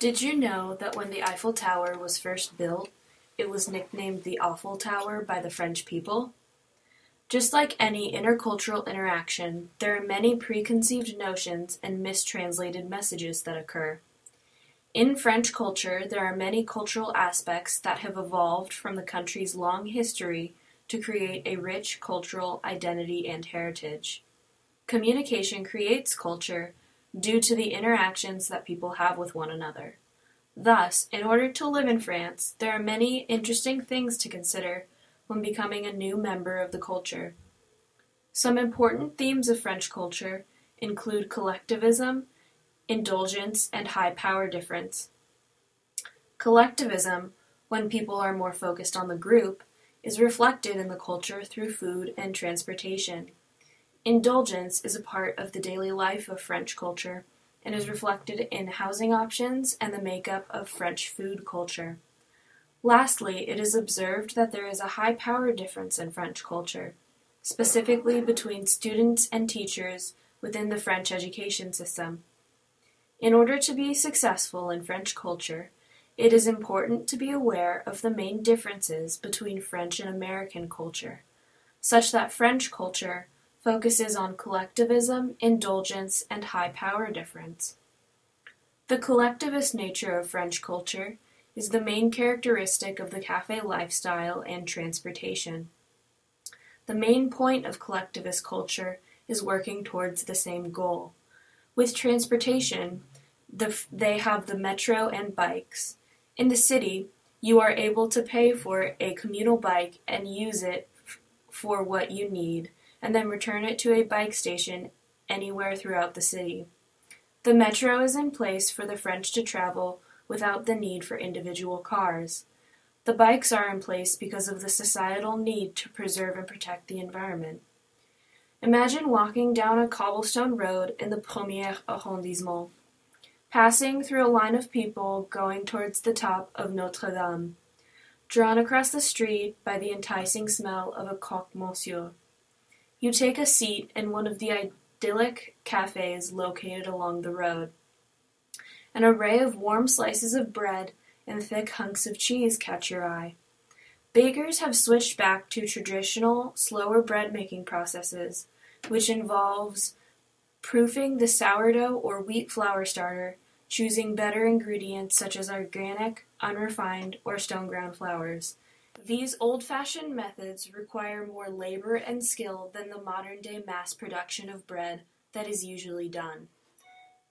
Did you know that when the Eiffel Tower was first built, it was nicknamed the Awful Tower by the French people? Just like any intercultural interaction, there are many preconceived notions and mistranslated messages that occur. In French culture, there are many cultural aspects that have evolved from the country's long history to create a rich cultural identity and heritage. Communication creates culture due to the interactions that people have with one another. Thus, in order to live in France, there are many interesting things to consider when becoming a new member of the culture. Some important themes of French culture include collectivism, indulgence, and high power difference. Collectivism, when people are more focused on the group, is reflected in the culture through food and transportation. Indulgence is a part of the daily life of French culture and is reflected in housing options and the makeup of French food culture. Lastly, it is observed that there is a high power difference in French culture, specifically between students and teachers within the French education system. In order to be successful in French culture, it is important to be aware of the main differences between French and American culture, such that French culture focuses on collectivism, indulgence, and high power difference. The collectivist nature of French culture is the main characteristic of the cafe lifestyle and transportation. The main point of collectivist culture is working towards the same goal. With transportation, they have the metro and bikes. In the city, you are able to pay for a communal bike and use it for what you need, and then return it to a bike station anywhere throughout the city. The metro is in place for the French to travel without the need for individual cars. The bikes are in place because of the societal need to preserve and protect the environment. Imagine walking down a cobblestone road in the Premier arrondissement, passing through a line of people going towards the top of Notre Dame, drawn across the street by the enticing smell of a croque monsieur. You take a seat in one of the idyllic cafes located along the road. An array of warm slices of bread and thick hunks of cheese catch your eye. Bakers have switched back to traditional, slower bread-making processes, which involves proofing the sourdough or wheat flour starter, choosing better ingredients such as organic, unrefined, or stone-ground flours. These old-fashioned methods require more labor and skill than the modern-day mass production of bread that is usually done.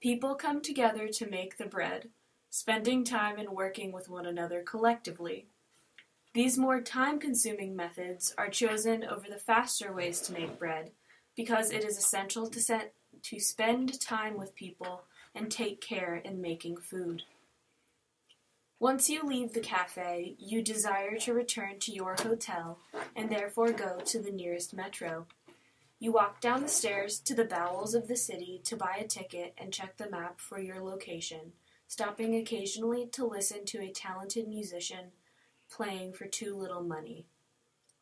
People come together to make the bread, spending time and working with one another collectively. These more time-consuming methods are chosen over the faster ways to make bread because it is essential to spend time with people and take care in making food. Once you leave the cafe, you desire to return to your hotel and therefore go to the nearest metro. You walk down the stairs to the bowels of the city to buy a ticket and check the map for your location, stopping occasionally to listen to a talented musician playing for too little money.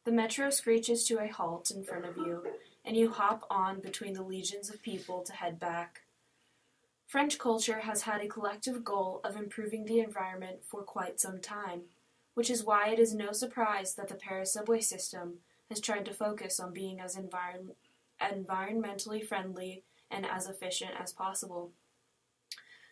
The metro screeches to a halt in front of you, and you hop on between the legions of people to head back. French culture has had a collective goal of improving the environment for quite some time, which is why it is no surprise that the Paris subway system has tried to focus on being as environmentally friendly and as efficient as possible.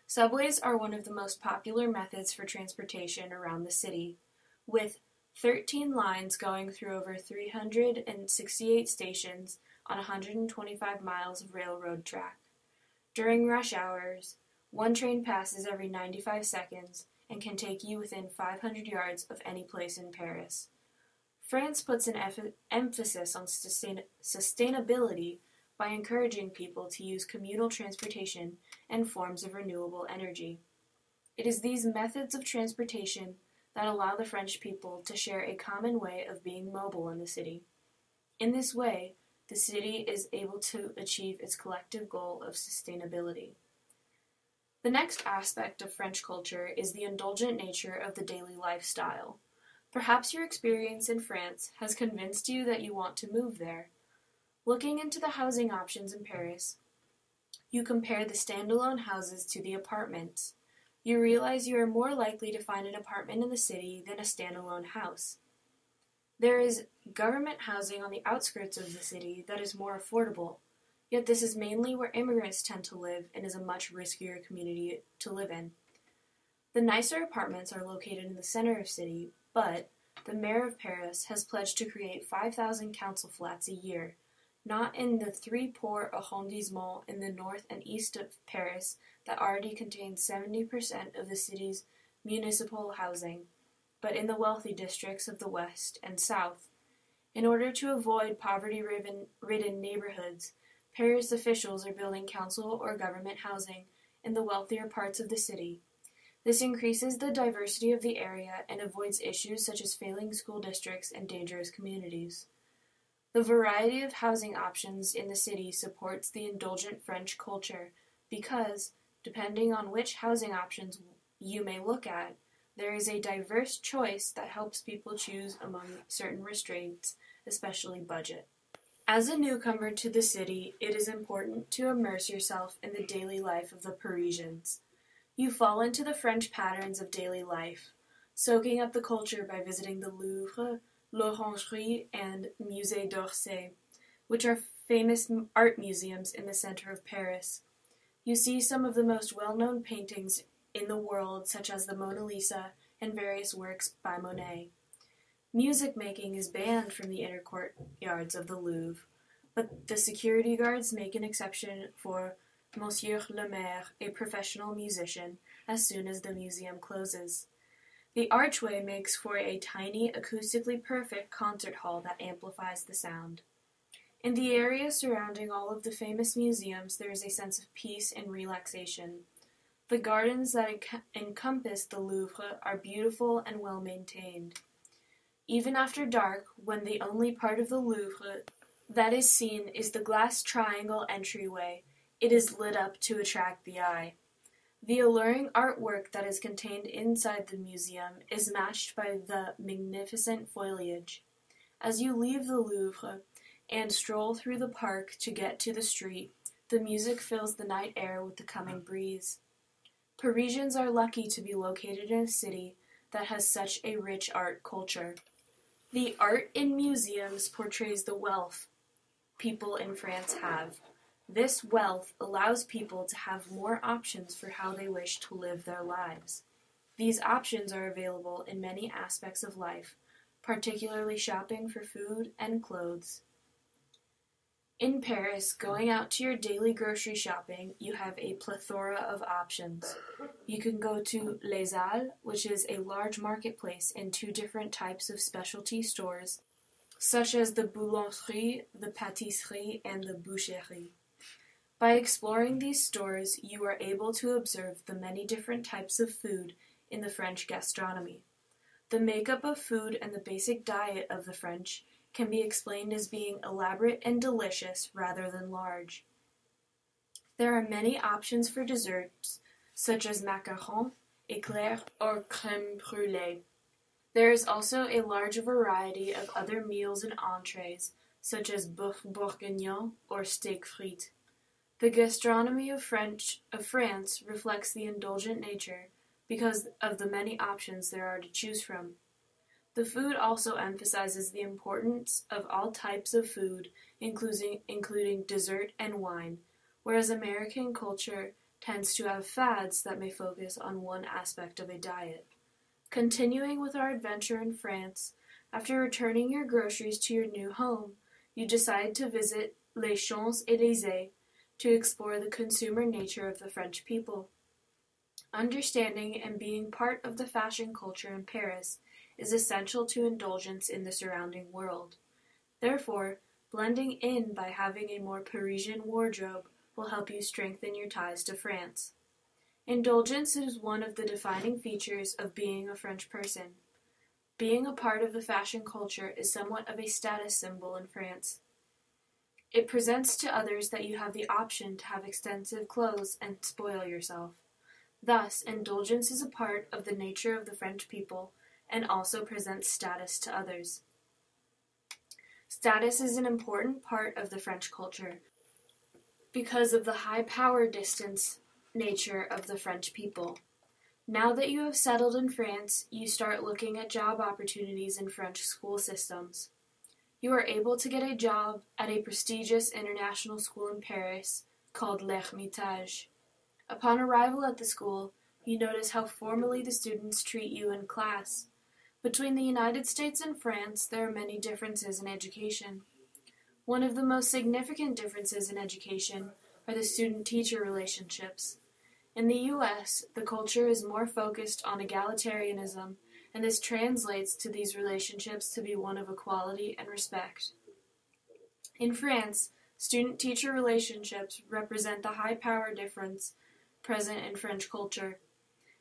Subways are one of the most popular methods for transportation around the city, with 13 lines going through over 368 stations on 125 miles of railroad track. During rush hours, one train passes every 95 seconds and can take you within 500 yards of any place in Paris. France puts an emphasis on sustainability by encouraging people to use communal transportation and forms of renewable energy. It is these methods of transportation that allow the French people to share a common way of being mobile in the city. In this way, the city is able to achieve its collective goal of sustainability. The next aspect of French culture is the indulgent nature of the daily lifestyle. Perhaps your experience in France has convinced you that you want to move there. Looking into the housing options in Paris, you compare the standalone houses to the apartments. You realize you are more likely to find an apartment in the city than a standalone house. There is government housing on the outskirts of the city that is more affordable, yet this is mainly where immigrants tend to live and is a much riskier community to live in. The nicer apartments are located in the center of the city, but the mayor of Paris has pledged to create 5,000 council flats a year, not in the 3 poor arrondissements in the north and east of Paris that already contain 70% of the city's municipal housing, but in the wealthy districts of the west and south. In order to avoid poverty-ridden neighborhoods, Paris officials are building council or government housing in the wealthier parts of the city. This increases the diversity of the area and avoids issues such as failing school districts and dangerous communities. The variety of housing options in the city supports the indulgent French culture because, depending on which housing options you may look at, there is a diverse choice that helps people choose among certain restraints, especially budget. As a newcomer to the city, it is important to immerse yourself in the daily life of the Parisians. You fall into the French patterns of daily life, soaking up the culture by visiting the Louvre, l'Orangerie, and Musée d'Orsay, which are famous art museums in the center of Paris. You see some of the most well-known paintings in the world, such as the Mona Lisa and various works by Monet. Music making is banned from the inner courtyards of the Louvre, but the security guards make an exception for Monsieur le Maire, a professional musician, as soon as the museum closes. The archway makes for a tiny, acoustically perfect concert hall that amplifies the sound. In the area surrounding all of the famous museums, there is a sense of peace and relaxation. The gardens that encompass the Louvre are beautiful and well maintained. Even after dark, when the only part of the Louvre that is seen is the glass triangle entryway, it is lit up to attract the eye. The alluring artwork that is contained inside the museum is matched by the magnificent foliage. As you leave the Louvre and stroll through the park to get to the street, the music fills the night air with the coming breeze. Parisians are lucky to be located in a city that has such a rich art culture. The art in museums portrays the wealth people in France have. This wealth allows people to have more options for how they wish to live their lives. These options are available in many aspects of life, particularly shopping for food and clothes. In Paris, going out to your daily grocery shopping, you have a plethora of options. You can go to Les Halles, which is a large marketplace in 2 different types of specialty stores, such as the boulangerie, the pâtisserie, and the boucherie. By exploring these stores, you are able to observe the many different types of food in the French gastronomy. The makeup of food and the basic diet of the French can be explained as being elaborate and delicious rather than large. There are many options for desserts, such as macarons, éclairs, or crème brûlée. There is also a large variety of other meals and entrees, such as boeuf bourguignon or steak frites. The gastronomy of France reflects the indulgent nature because of the many options there are to choose from. The food also emphasizes the importance of all types of food, including dessert and wine, whereas American culture tends to have fads that may focus on one aspect of a diet. Continuing with our adventure in France, after returning your groceries to your new home, you decide to visit Les Champs-Élysées to explore the consumer nature of the French people. Understanding and being part of the fashion culture in Paris is essential to indulgence in the surrounding world. Therefore, blending in by having a more Parisian wardrobe will help you strengthen your ties to France. Indulgence is one of the defining features of being a French person. Being a part of the fashion culture is somewhat of a status symbol in France. It presents to others that you have the option to have extensive clothes and spoil yourself. Thus, indulgence is a part of the nature of the French people and also presents status to others. Status is an important part of the French culture because of the high power distance nature of the French people. Now that you have settled in France, you start looking at job opportunities in French school systems. You are able to get a job at a prestigious international school in Paris called L'Ermitage. Upon arrival at the school, you notice how formally the students treat you in class. Between the United States and France, there are many differences in education. One of the most significant differences in education are the student-teacher relationships. In the U.S., the culture is more focused on egalitarianism, and this translates to these relationships to be one of equality and respect. In France, student-teacher relationships represent the high power difference present in French culture.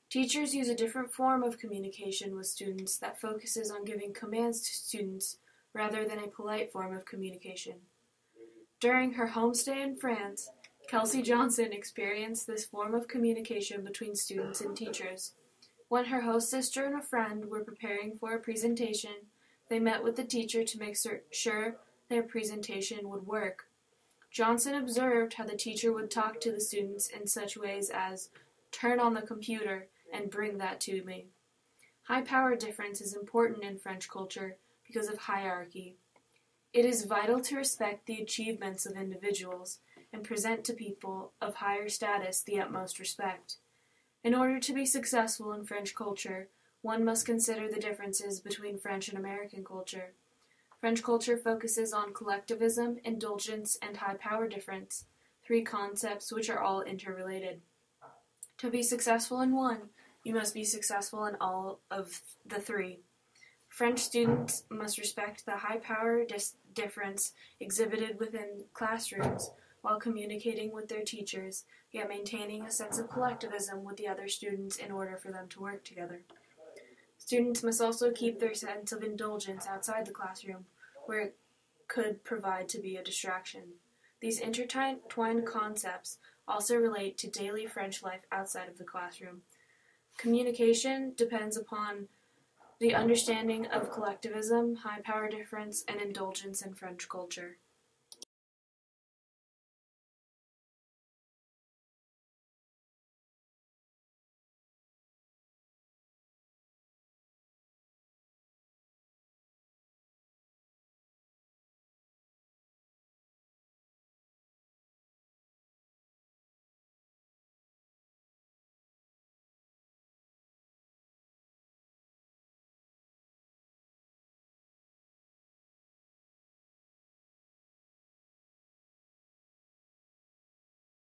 Teachers use a different form of communication with students that focuses on giving commands to students rather than a polite form of communication. During her homestay in France, Kelsey Johnson experienced this form of communication between students and teachers. When her host sister and a friend were preparing for a presentation, they met with the teacher to make sure their presentation would work. Johnson observed how the teacher would talk to the students in such ways as, "Turn on the computer and bring that to me." High power difference is important in French culture because of hierarchy. It is vital to respect the achievements of individuals and present to people of higher status the utmost respect. In order to be successful in French culture, one must consider the differences between French and American culture. French culture focuses on collectivism, indulgence, and high power difference, three concepts which are all interrelated. To be successful in one, you must be successful in all of the three. French students must respect the high power difference exhibited within classrooms while communicating with their teachers, yet maintaining a sense of collectivism with the other students in order for them to work together. Students must also keep their sense of indulgence outside the classroom, where it could provide to be a distraction. These intertwined concepts also relate to daily French life outside of the classroom. Communication depends upon the understanding of collectivism, high power difference, and indulgence in French culture.